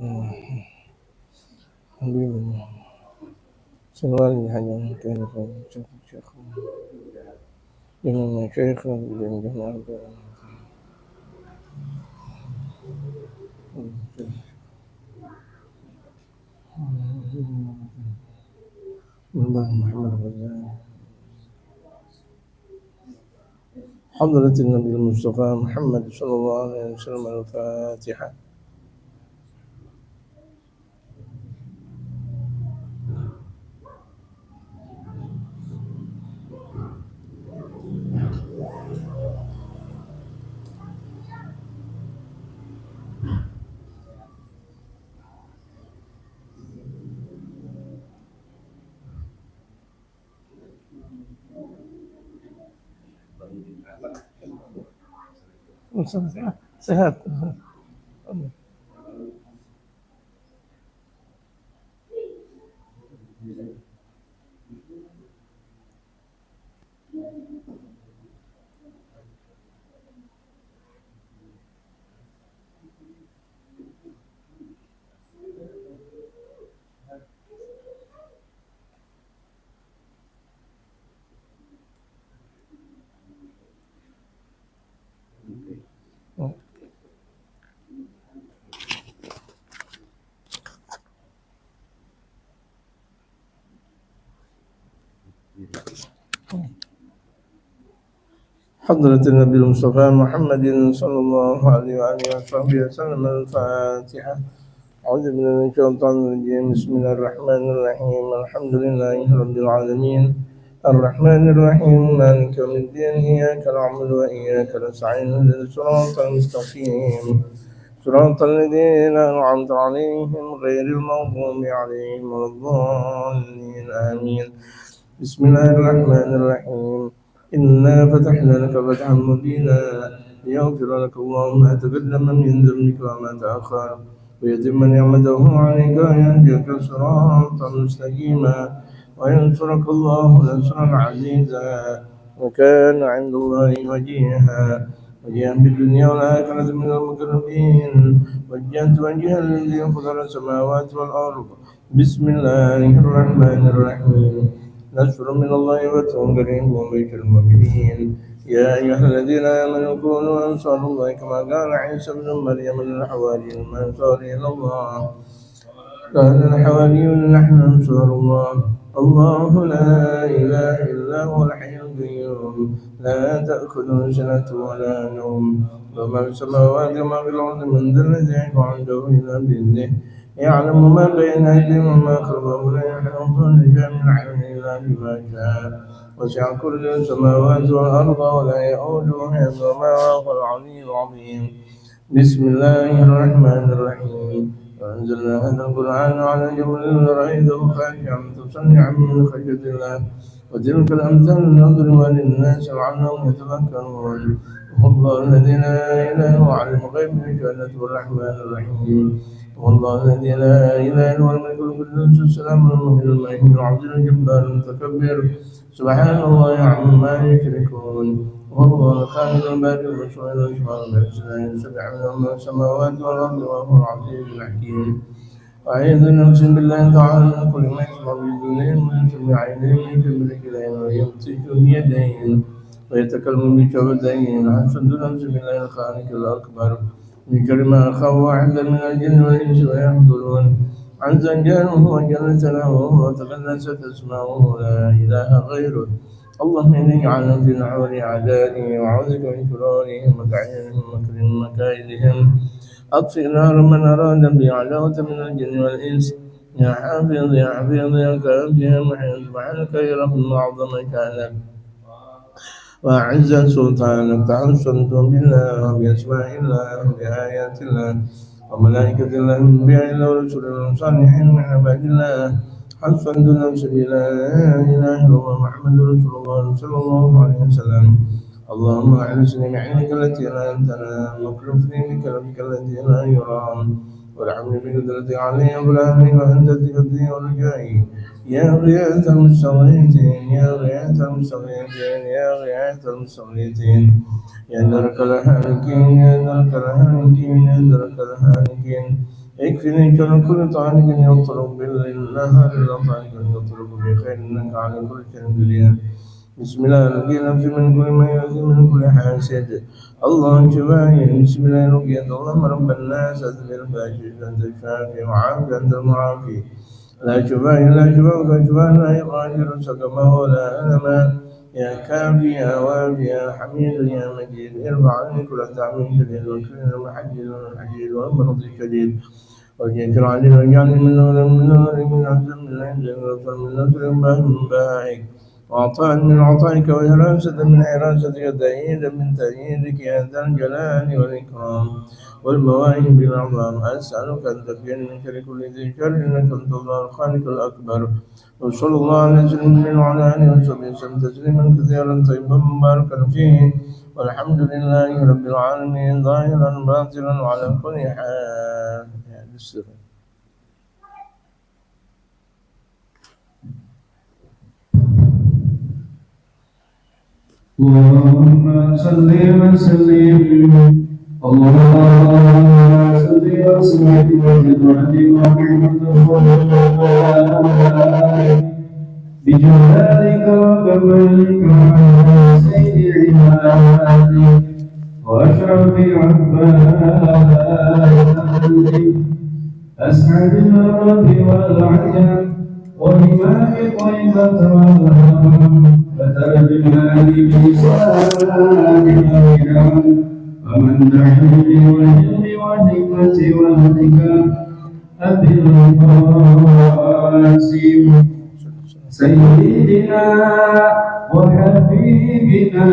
Alhamdulillah. Selalu hanya mungkin syekh dengan syekh dan jemaah Muhammad Ghazali حضرة النبي المصطفى محمد صلى الله عليه وسلم الفاتحة. sehat. حضرة النبي المصطفى محمد صلى الله عليه وآله وصحبه وسلم الفاتحة. أعوذ بالله من الشيطان الرجيم. بسم الله الرحمن الرحيم. الحمد لله رب العالمين الرحمن الرحيم مالك يوم الدين. إياك نعبد وإياك نستعين اهدنا الصراط المستقيم صراط الذين أنعمت عليهم غير المغضوب عليهم ولا الضالين آمين. بسم الله الرحمن الرحيم. إنا فتحنا لك فتحا مبينا ليغفر لك الله ما تقدم من ذنبك وما تأخر ويتم نعمته عليك ويهديك صراطا مستقيما وينصرك الله نصرا عزيزا وكان عند الله وجيها بالدنيا والآخرة من المقربين. وجهت وجه الذي فطر السماوات والأرض. بسم الله الرحمن الرحيم. نصر من الله وفتح قريب وبشر المؤمنين. يا أيها الذين آمنوا كونوا أنصار الله كما قال عيسى ابن مريم للحواريين من أنصار إلى الله قال الحواريون نحن أنصار الله. الله لا إله إلا هو الحي القيوم لا تأخذه سنة ولا نوم له ما في السماوات وما في الأرض من ذا الذي يشفع عنده إلا بإذنه يعلم ما بين أيديهم وما خلفهم ولا يحيطون بشيء من علمه إلا بما شاء وسع كل السماوات والأرض ولا يؤوده حفظهما وهو العلي العظيم. بسم الله الرحمن الرحيم. وأنزلنا هذا القرآن على جبل رأيته خاشعا متصدعا من خشية الله وتلك الأمثال نضربها للناس لعلهم يتفكرون. والله الذي لا إله إلا هو عالم الغيب والشهادة الرحمن الرحيم. والله الذي لا إله إلا هو الملك القدوس السلام المؤمن المهيمن العزيز الجبار المتكبر سبحان الله عما يشركون. والله الخالق البارئ المصور الإشبار بالإحسان سبح من السماوات والأرض وهو العزيز الحكيم. وأعوذ نفس بالله تعالى من كل ما يسمع بالدنيا من سمع عينين من برجلين ويمسك بيدين ويتكلم بشفتين. حسد نفس بالله الخالق الأكبر من كلمة أخاه واحدا من الجن والإنس ويحضرون عن زنجانه وجل ثناؤه وتقدست أسماؤه لا إله غيره. اللهم إني أعلم في نحور أعدائي وأعوذ بك من شرورهم وكيدهم ومكر مكائدهم. أطفئ نار من أراد بي عداوة من الجن والإنس. يا حافظ يا حفيظ يا كافي يا محيط سبحانك يا رب أعظم شأنك وأعز سلطانك. تعصمت بالله وبأسماء الله وبآيات الله وملائكة الله وأنبياء الله ورسل صالحين من عباد الله. حسنت نفسي بلا إله إلا الله محمد رسول الله صلى الله عليه وسلم. اللهم أحرسني بعينك التي لا تنام واكلفني بكلامك التي لا يرام وارحمني بقدرتك علي وبالأمر وأنت تقدري ورجائي. يا غياث المستغيثين يا غياث المستغيثين يا غياث المستغيثين يا درك الهالكين يا درك الهالكين يا درك الهالكين اكفني شر كل طارق يطلب بالنهار إلى طارق يطلب بخير إنك على كل شيء قدير بسم الله الرقي نفسي من كل ما يؤذي من كل حاسد الله شفاعي بسم الله الرقي اللهم رب الناس أذل الفاشل أنت الشافي وعافي أنت المعافي لا شفاء لا شفاء كشفاء لا يغادر سقما ولا ألما يا كافي يا وافي يا حميد يا مجيد ارفع عني كل تعميم شديد وكل محجد حجيد ومرض شديد وجيتر علي واجعلني من نور من عزم من عند وغفر من نصر من بائك وعطاء من عطائك وحراسة من حراستك تأييدا من تأييدك يا ذا الجلال والإكرام والمواهب العظام أسألك أن تكفيني من شر كل ذي شر إنك أنت الله الخالق الأكبر وصلى الله على سيدنا وعلى آله وصحبه وسلم تسليما كثيرا طيبا مباركا فيه والحمد لله رب العالمين ظاهرا باطنا وعلى كل حال. اللهم صل وسلم اللهم صل وسلم وبارك بجلالك وكمالك وعلى سيد عبادك واشرف عبادك اسعد العرب والعجم وإمام طيبة والهرم فترجمان بلساننا ومن دعا بالعلم والحكمة والحكم أبي القاسم سيدنا وحبيبنا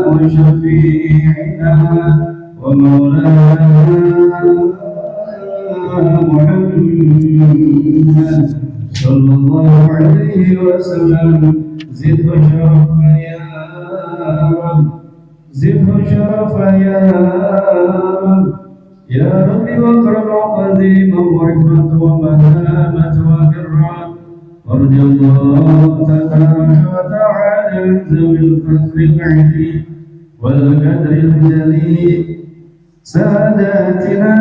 وشفيعنا ومولانا محمد صلى الله عليه وسلم زد شرفا يا رب زد شرفا يا رب يا رب واكرم قديما ورحمة ومهابة وبرا وارجى الله تبارك وتعالى عن ذوي الفضل العلي والقدر الجليل ساداتنا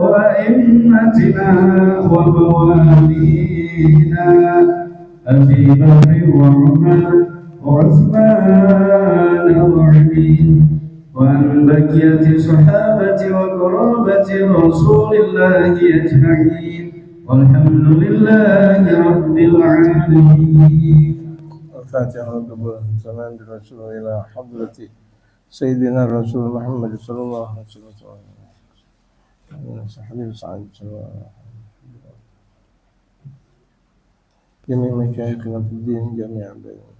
وأئمتنا وموالينا أبي بكر وعمر وعثمان وعلي وعن بقية صحابة وقرابة رسول الله أجمعين والحمد لله رب العالمين. الفاتحة والقبول والسلام بالرسول إلى حضرة سيدنا الرسول محمد صلى الله عليه وسلم صحابي سعيد صلى الله عليه وسلم جميع مشايخنا في الدين جميعا بينهم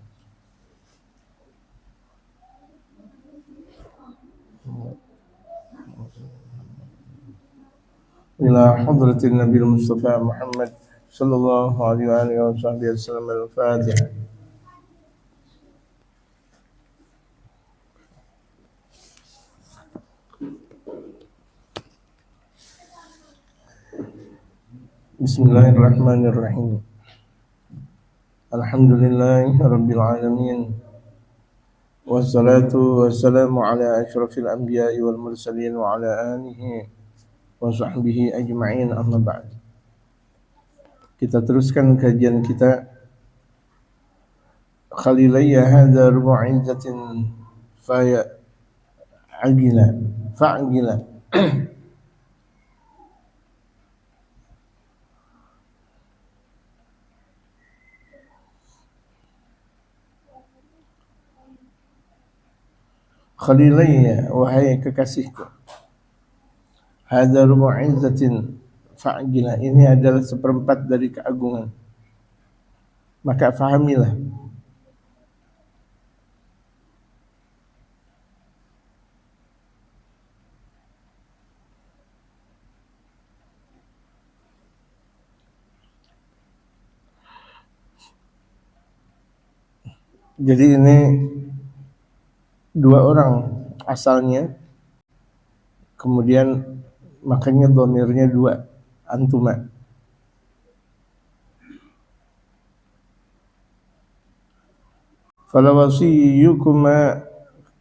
إلى حضرة النبي المصطفى محمد صلى الله عليه وآله وصحبه وسلم. الفاتحة. بسم الله الرحمن الرحيم. الحمد لله رب العالمين والصلاة والسلام على أشرف الأنبياء والمرسلين وعلى آله وصحبه أجمعين. Amma ba'd. Kita teruskan kajian kita Khalilayya hadha rubu' izzatin fa'agila Khalilayya, wahai kekasihku, hadza rubu' izzatin fa'gila, ini adalah seperempat dari keagungan, maka fahamilah. Jadi ini dua orang asalnya, kemudian makanya dhamirnya dua, antuma. Fala wasiyukuma,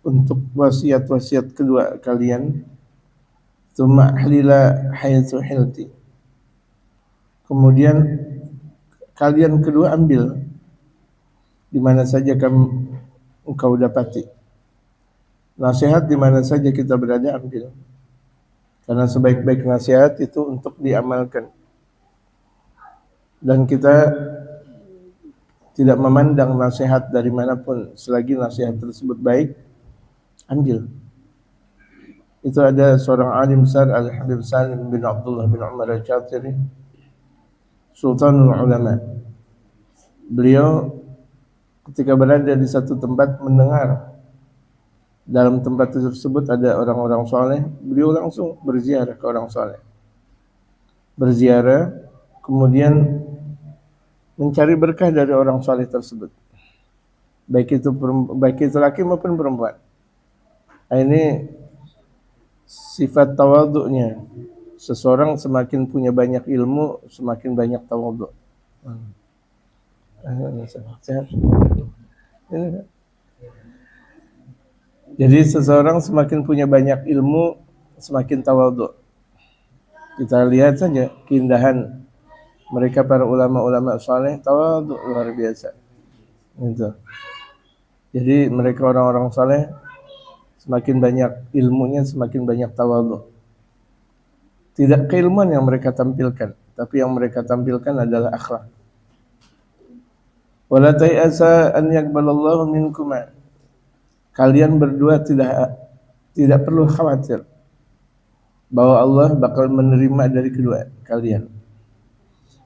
untuk wasiat-wasiat kedua kalian, tsumma hlila haitsu hilti, Kemudian kalian kedua ambil di mana saja engkau dapati. Nasihat di mana saja kita berada ambil. Karena sebaik-baik nasihat itu untuk diamalkan. Dan kita tidak memandang nasihat dari manapun, selagi nasihat tersebut baik, ambil. Itu ada seorang alim besar, Al-Habib Salim bin Abdullah bin Umar Al-Syatiri, Sultanul Ulama. Beliau ketika berada di satu tempat mendengar dalam tempat tersebut ada orang-orang soleh, beliau langsung berziarah ke orang soleh. Berziarah, kemudian mencari berkah dari orang soleh tersebut. Baik itu laki maupun perempuan. Ini sifat tawaduknya. Seseorang semakin punya banyak ilmu, semakin banyak tawaduk. Jadi seseorang semakin punya banyak ilmu, semakin tawaduk. Kita lihat saja keindahan mereka para ulama-ulama saleh, tawaduk luar biasa. Itu. Jadi mereka orang-orang saleh semakin banyak ilmunya, semakin banyak tawaduk. Tidak keilmuan yang mereka tampilkan, tapi yang mereka tampilkan adalah akhlak. Wala ta'asa an yaqbalallahu minkum. Kalian berdua tidak perlu khawatir bahwa Allah bakal menerima dari kedua kalian.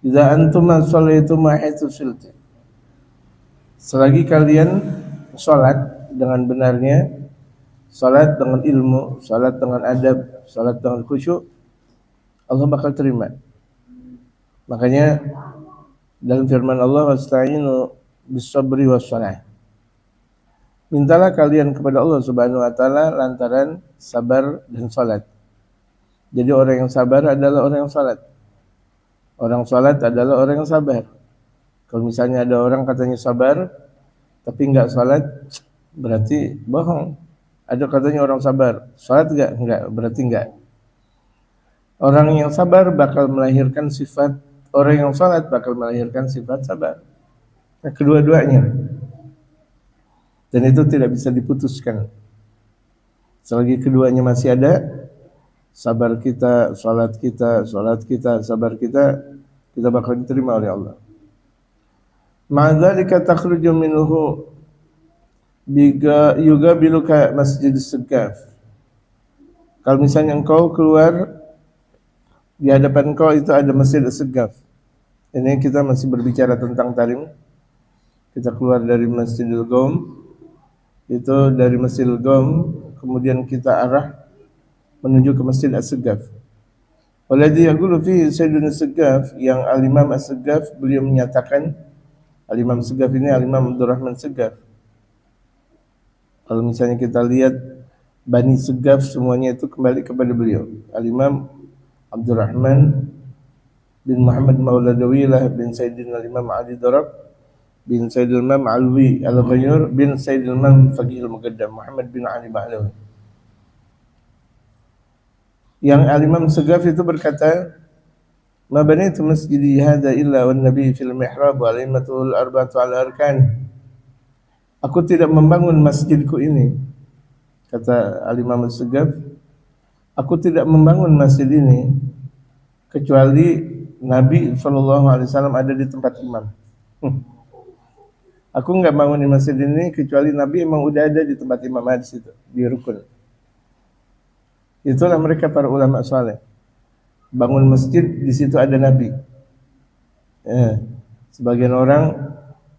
Idza antum shallaitum haitsu silti. Selagi kalian salat dengan benarnya, salat dengan ilmu, salat dengan adab, salat dengan khusyuk, Allah bakal terima. Makanya dalam firman Allah, wasta'inu bis-sabri was-shalah. Mintalah kalian kepada Allah Subhanahu wa taala lantaran sabar dan salat. Jadi orang yang sabar adalah orang yang salat. Orang salat adalah orang yang sabar. Kalau misalnya ada orang katanya sabar tapi enggak salat, berarti bohong. Ada katanya orang sabar, salat enggak, berarti enggak. Orang yang sabar bakal melahirkan sifat, orang yang salat bakal melahirkan sifat sabar. Nah, kedua-duanya. Dan itu tidak bisa diputuskan. Selagi keduanya masih ada, sabar kita, salat kita, sabar kita bakal diterima oleh Allah. Ma'adzalika takhruju minhu yugabiluka masjidus Segaf. Kalau misalnya engkau keluar di hadapan engkau itu ada Masjid Segaf. Ini kita masih berbicara tentang tarim. Kita keluar dari Masjidil Qaum. Itu dari Masjidil Qaum kemudian kita arah menuju ke Masjid As-Segaf. Waladhi yaqulu fi Sayyidina Segaf, yang Al-Imam As-Segaf beliau menyatakan, Al-Imam Segaf ini Al-Imam Abdurrahman Segaf. Kalau misalnya kita lihat Bani Segaf semuanya itu kembali kepada beliau. Al-Imam Abdurrahman bin Muhammad Mauladawilah bin Sayyidina Al-Imam Ali Darab bin Sayyidina Imam Alwi Al-Ghayur bin Sayyidina Imam Faqih Al-Muqaddam Muhammad bin Ali Ba'lawi. Yang Al-Imam Segaf itu berkata, "Ma banaitu masjidi hadza illa wan nabi fil mihrab wa alaimatul arba'atu ala arkan." Aku tidak membangun masjidku ini, kata Al-Imam Segaf, aku tidak membangun masjid ini kecuali Nabi SAW ada di tempat imam. Aku enggak bangunin masjid ini kecuali Nabi emang udah ada di tempat imam di situ, di rukun. Itulah mereka para ulama saleh. Bangun masjid di situ ada Nabi. Sebagian orang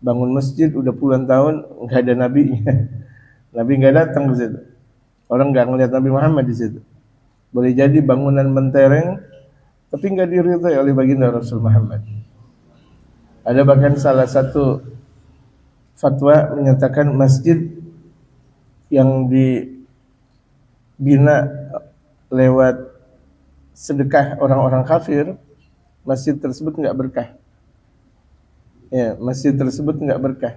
bangun masjid udah puluhan tahun enggak ada nabinya. Nabi enggak datang ke situ. Orang enggak ngelihat Nabi Muhammad di situ. Boleh jadi bangunan mentereng tapi enggak diridhai oleh baginda Rasul Muhammad. Ada bahkan salah satu fatwa menyatakan masjid yang dibina lewat sedekah orang-orang kafir, masjid tersebut enggak berkah. Ya, masjid tersebut enggak berkah.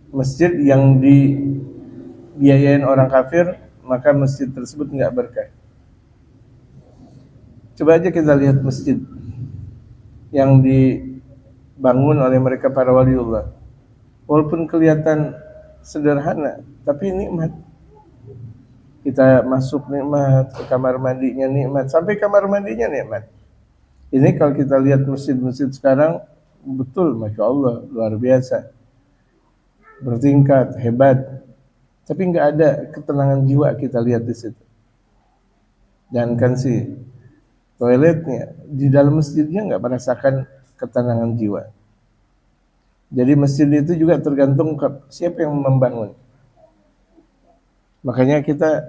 Masjid yang dibiayain orang kafir, maka masjid tersebut enggak berkah. Coba aja kita lihat masjid yang dibangun oleh mereka para waliullah. Walaupun kelihatan sederhana, tapi nikmat. Kita masuk nikmat, ke kamar mandinya nikmat, sampai kamar mandinya nikmat. Ini kalau kita lihat masjid-masjid sekarang, betul, Masya Allah, luar biasa. Bertingkat, hebat. Tapi nggak ada ketenangan jiwa kita lihat di situ. Jangan kan sih toiletnya, di dalam masjidnya nggak merasakan ketenangan jiwa. Jadi masjid itu juga tergantung siapa yang membangun. Makanya kita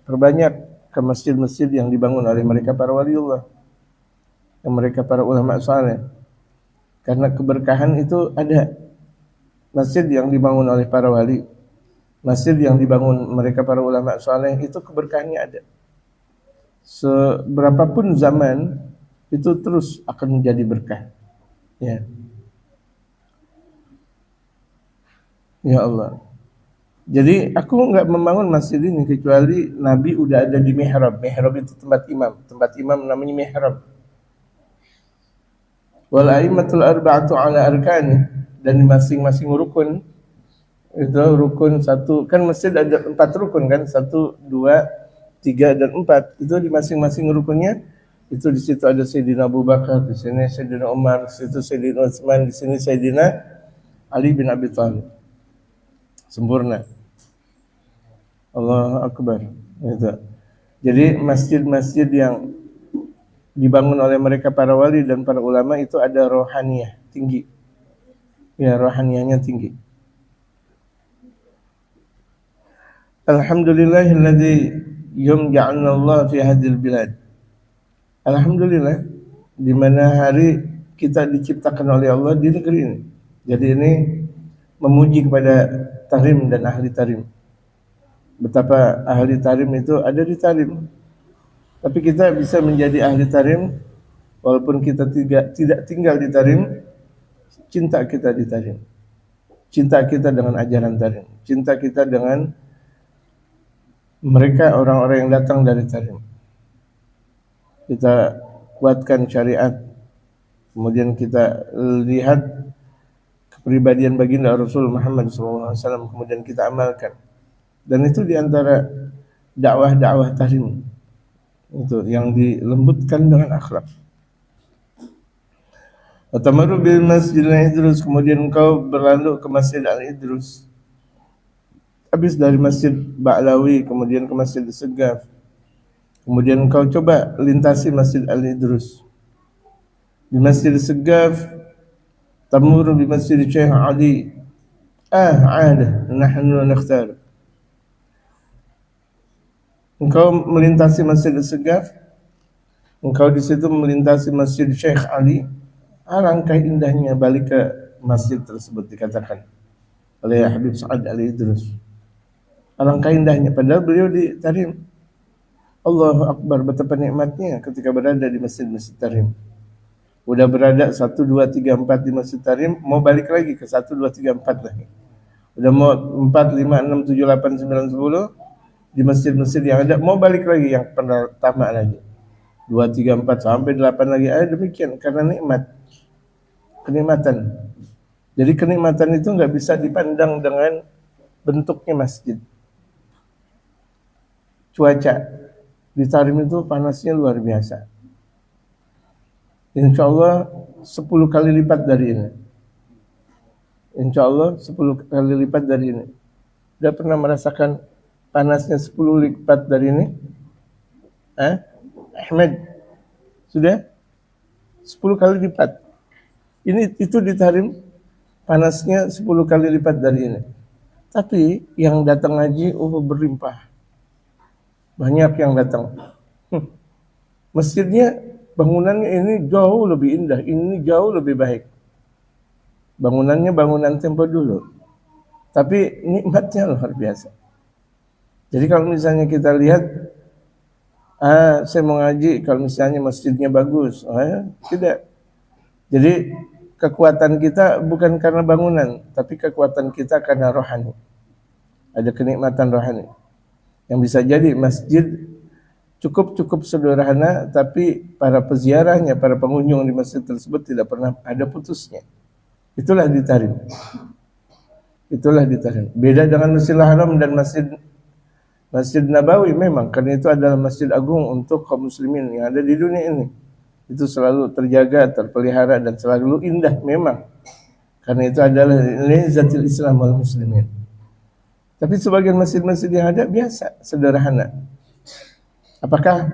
perbanyak ke masjid-masjid yang dibangun oleh mereka para waliullah, yang mereka para ulama saleh. Karena keberkahan itu ada. Masjid yang dibangun oleh para wali, masjid yang dibangun mereka para ulama saleh, itu keberkahannya ada. Seberapapun zaman itu terus akan menjadi berkah. Ya. Ya Allah. Jadi aku enggak membangun masjid ini kecuali Nabi udah ada di mihrab. Mihrab itu tempat imam. Tempat imam namanya mihrab. Wal a'immatul arba'atu ala arkani, dan di masing-masing rukun itu rukun satu, kan masjid ada 4 rukun kan, 1, 2, 3 dan 4. Itu di masing-masing rukunnya itu di situ ada Sayyidina Abu Bakar, di sini Sayyidina Umar, di situ Sayyidina Utsman, di sini Sayyidina Ali bin Abi Thalib. Sempurna. Allahu Akbar. Itu. Jadi masjid-masjid yang dibangun oleh mereka para wali dan para ulama itu ada rohaniyah tinggi. Ya, rohaniyahnya tinggi. Alhamdulillahilladzi yumja'alna Allah fi hadhil bilad. Alhamdulillah di mana hari kita diciptakan oleh Allah di negeri ini. Jadi ini memuji kepada Tarim dan ahli Tarim. Betapa ahli Tarim itu ada di Tarim. Tapi kita bisa menjadi ahli Tarim walaupun kita tidak tinggal di Tarim. Cinta kita di Tarim, cinta kita dengan ajaran Tarim, cinta kita dengan mereka orang-orang yang datang dari Tarim. Kita kuatkan syariat, kemudian kita lihat kepribadian baginda Rasul Muhammad SAW, kemudian kita amalkan. Dan itu diantara dakwah-dakwah Tarim itu yang dilembutkan dengan akhlak. Atamaru bil Masjid Al-Idrus, kemudian engkau berlalu ke Masjid Al-Idrus. Habis dari Masjid Ba'lawi kemudian ke Masjid Segaf. Kemudian engkau coba lintasi Masjid Al-Idrus. Di Masjid Segaf tamuru bi Masjid Syekh Ali. Ada nahnu nakhtar. Engkau melintasi Masjid Segaf. Engkau di situ melintasi Masjid Syekh Ali. Alangkah indahnya balik ke masjid tersebut, dikatakan oleh Habib Sa'ad Al-Idrus. Alangkah indahnya, padahal beliau di Tarim. Allahu Akbar, betapa nikmatnya ketika berada di masjid-masjid Tarim. Udah berada 1, 2, 3, 4 di Masjid Tarim, mau balik lagi ke 1, 2, 3, 4 lagi. Udah mau 4, 5, 6, 7, 8, 9, 10 di masjid-masjid yang ada, mau balik lagi yang pertama lagi. 2, 3, 4 sampai 8 lagi. Demikian karena nikmat. Kenikmatan. Jadi kenikmatan itu nggak bisa dipandang dengan bentuknya masjid. Cuaca di Tarim itu panasnya luar biasa. Insya Allah 10 kali lipat dari ini. Insya Allah 10 kali lipat dari ini. Sudah pernah merasakan panasnya 10 lipat dari ini? Ahmed? Sudah? 10 kali lipat. Itu di Tarim panasnya 10 kali lipat dari ini. Tapi yang datang ngaji berlimpah. Banyak yang datang. Masjidnya bangunannya ini jauh lebih indah, ini jauh lebih baik. Bangunannya bangunan tempo dulu. Tapi nikmatnya luar biasa. Jadi kalau misalnya kita lihat saya mau ngaji kalau misalnya masjidnya bagus, tidak. Jadi kekuatan kita bukan karena bangunan, tapi kekuatan kita karena rohani. Ada kenikmatan rohani. Yang bisa jadi masjid cukup sederhana, tapi para peziarahnya, para pengunjung di masjid tersebut tidak pernah ada putusnya. Itulah ditarim. Beda dengan Masjidil Haram dan Masjid Nabawi memang, karena itu adalah masjid agung untuk kaum muslimin yang ada di dunia ini. Itu selalu terjaga, terpelihara, dan selalu indah memang. Karena itu adalah lizatil Islam wal muslimin. Tapi sebagian masjid-masjid yang ada biasa, sederhana. Apakah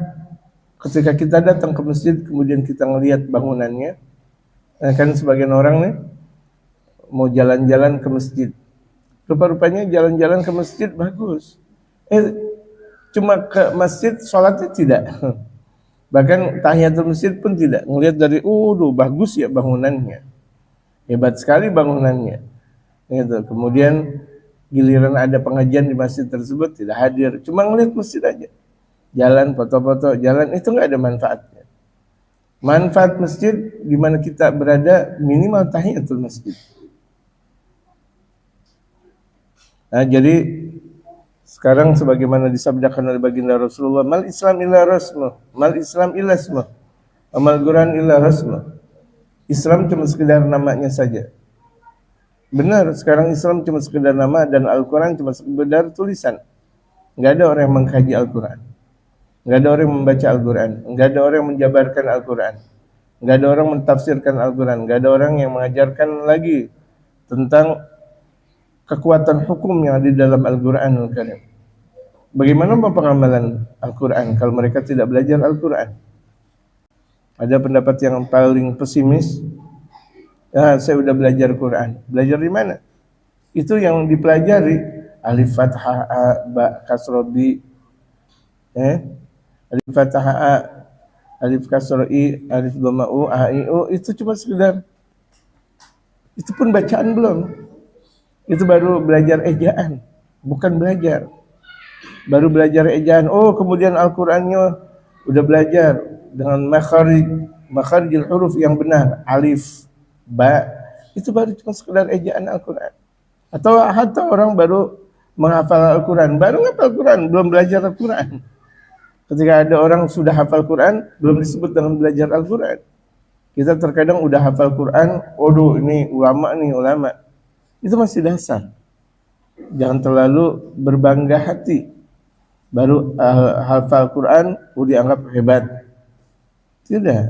ketika kita datang ke masjid kemudian kita ngelihat bangunannya, kan sebagian orang nih mau jalan-jalan ke masjid, rupa-rupanya jalan-jalan ke masjid bagus, cuma ke masjid sholatnya tidak, bahkan tahiyatul masjid pun tidak, ngelihat dari bagus ya bangunannya, hebat sekali bangunannya, gitu. Kemudian giliran ada pengajian di masjid tersebut tidak hadir, cuma ngelihat masjid aja. Jalan, foto-foto, jalan, itu nggak ada manfaatnya. Manfaat masjid di mana kita berada minimal tahiyatul masjid. Nah, jadi sekarang sebagaimana disabdakan oleh baginda Rasulullah, mal Islam illa rasmu, mal Islam illa ismu, amal Quran illa rasmu. Islam cuma sekedar namanya saja. Benar, sekarang Islam cuma sekedar nama dan Al-Quran cuma sekedar tulisan. Nggak ada orang yang mengkaji Al-Quran. Nggak ada orang yang membaca Al-Quran, nggak ada orang yang menjabarkan Al-Quran, nggak ada orang mentafsirkan Al-Quran, nggak ada orang yang mengajarkan lagi tentang kekuatan hukum yang ada di dalam Al-Quranul Karim. Bagaimana pengamalan Al-Quran kalau mereka tidak belajar Al-Quran? Ada pendapat yang paling pesimis, saya udah belajar Quran. Belajar di mana? Itu yang dipelajari alif fathah a ba kasroh bi, alif fathah a, alif kasroh i, alif dhamma u, a i u, itu cuma sekedar, itu pun bacaan belum. Itu baru belajar ejaan, bukan belajar. Baru belajar ejaan. Kemudian Al-Qur'annya udah belajar dengan makharijil huruf yang benar, alif, ba, itu baru cuma sekedar ejaan Al-Qur'an. Atau orang baru menghafal Al-Quran, baru menghafal Al-Quran, belum belajar Al-Quran. Ketika ada orang sudah hafal Quran, belum disebut dengan belajar Al-Quran. Kita terkadang udah hafal Quran, ini ulama. Itu masih dasar. Jangan terlalu berbangga hati. Baru hafal Quran, dianggap hebat. Tidak.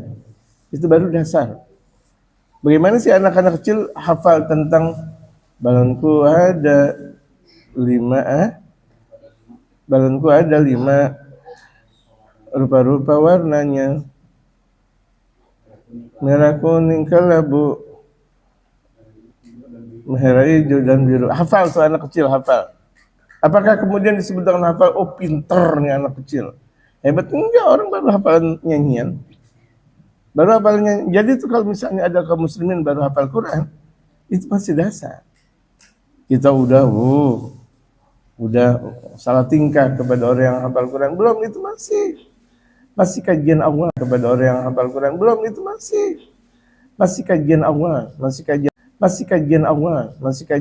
Itu baru dasar. Bagaimana sih anak-anak kecil hafal tentang balonku ada 5, balonku ada 5 rupa-rupa warnanya, merah, kuning, kelabu, merah, hijau, dan biru. Hafal tuh anak kecil, hafal. Apakah kemudian disebut dengan hafal? Pinter nih anak kecil, hebat. Enggak, orang baru hafal nyanyian, baru hafal nyanyian. Jadi itu kalau misalnya ada kaum muslimin baru hafal Quran, itu masih dasar. Kita udah salah tingkah kepada orang yang hafal Quran, belum, itu masih kajian awal kepada orang yang hafal Quran, belum, itu masih kajian awal, masih kajian awal, masih kajian